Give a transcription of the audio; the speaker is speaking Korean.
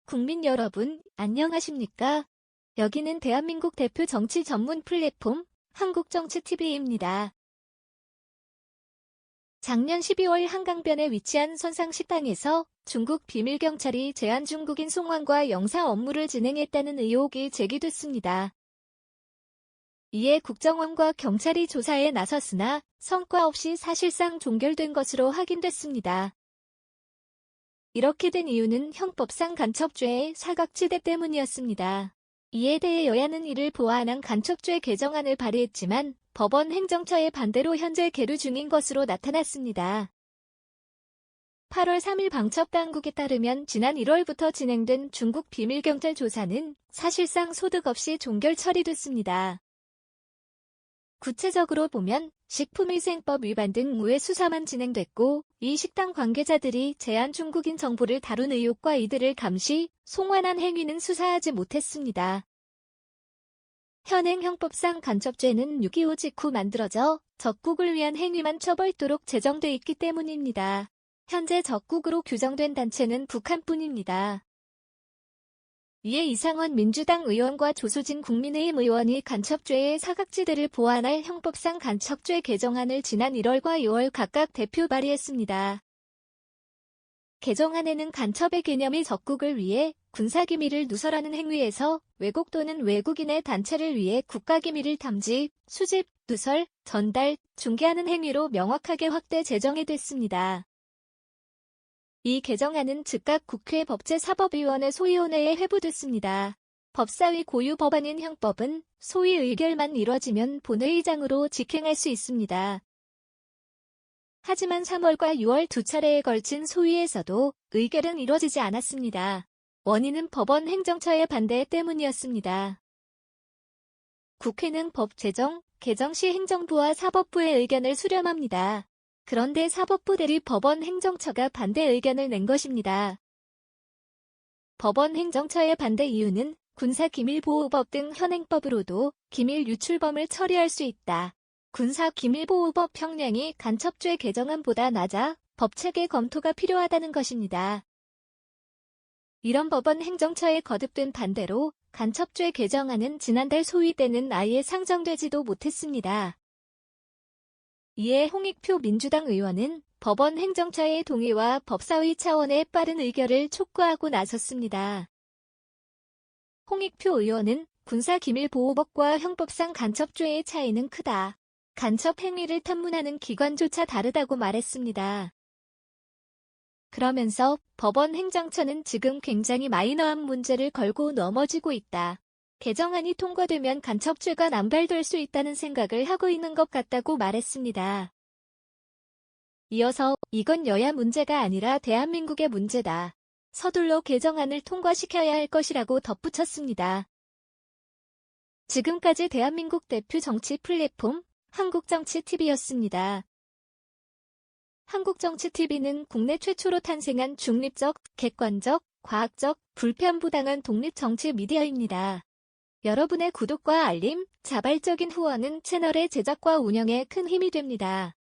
국민 여러분, 안녕하십니까? 여기는 대한민국 대표 정치 전문 플랫폼 한국정치TV입니다. 작년 12월 한강변에 위치한 선상식당에서 중국 비밀경찰이 제한중국인 송환과 영사 업무를 진행했다는 의혹이 제기됐습니다. 이에 국정원과 경찰이 조사에 나섰으나 성과 없이 사실상 종결된 것으로 확인됐습니다. 이렇게 된 이유는 형법상 간첩죄의 사각지대 때문이었습니다. 이에 대해 여야는 이를 보완한 간첩죄 개정안을 발의했지만 법원 행정처의 반대로 현재 계류 중인 것으로 나타났습니다. 8월 3일 방첩당국에 따르면 지난 1월부터 진행된 중국 비밀경찰 조사는 사실상 소득 없이 종결 처리됐습니다. 구체적으로 보면 식품위생법 위반 등 우회 수사만 진행됐고 이 식당 관계자들이 제한중국인 정보를 다룬 의혹과 이들을 감시, 송환한 행위는 수사하지 못했습니다. 현행 형법상 간첩죄는 6.25 직후 만들어져 적국을 위한 행위만 처벌토록 제정돼 있기 때문입니다. 현재 적국으로 규정된 단체는 북한뿐입니다. 이에 이상원 민주당 의원과 조수진 국민의힘 의원이 간첩죄의 사각지대를 보완할 형법상 간첩죄 개정안을 지난 1월과 6월 각각 대표 발의했습니다. 개정안에는 간첩의 개념이 적국을 위해 군사기밀을 누설하는 행위에서 외국 또는 외국인의 단체를 위해 국가기밀을 탐지, 수집, 누설, 전달, 중개하는 행위로 명확하게 확대 제정이 됐습니다. 이 개정안은 즉각 국회 법제사법위원회 소위원회에 회부됐습니다. 법사위 고유 법안인 형법은 소위 의결만 이뤄지면 본회의장으로 직행할 수 있습니다. 하지만 3월과 6월 두 차례에 걸친 소위에서도 의결은 이뤄지지 않았습니다. 원인은 법원 행정처의 반대 때문이었습니다. 국회는 법 제정, 개정 시 행정부와 사법부의 의견을 수렴합니다. 그런데 사법부 대리 법원 행정처가 반대 의견을 낸 것입니다. 법원 행정처의 반대 이유는 군사기밀보호법 등 현행법으로도 기밀 유출범을 처리할 수 있다. 군사기밀보호법 형량이 간첩죄 개정안보다 낮아 법체계 검토가 필요하다는 것입니다. 이런 법원 행정처의 거듭된 반대로 간첩죄 개정안은 지난달 소위 때는 아예 상정되지도 못했습니다. 이에 홍익표 민주당 의원은 법원 행정처의 동의와 법사위 차원의 빠른 의결을 촉구하고 나섰습니다. 홍익표 의원은 군사기밀보호법과 형법상 간첩죄의 차이는 크다. 간첩 행위를 탐문하는 기관조차 다르다고 말했습니다. 그러면서 법원 행정처는 지금 굉장히 마이너한 문제를 걸고 넘어지고 있다. 개정안이 통과되면 간첩죄가 남발될 수 있다는 생각을 하고 있는 것 같다고 말했습니다. 이어서 이건 여야 문제가 아니라 대한민국의 문제다. 서둘러 개정안을 통과시켜야 할 것이라고 덧붙였습니다. 지금까지 대한민국 대표 정치 플랫폼 한국정치TV였습니다. 한국정치TV는 국내 최초로 탄생한 중립적, 객관적, 과학적, 불편부당한 독립 정치 미디어입니다. 여러분의 구독과 알림, 자발적인 후원은 채널의 제작과 운영에 큰 힘이 됩니다.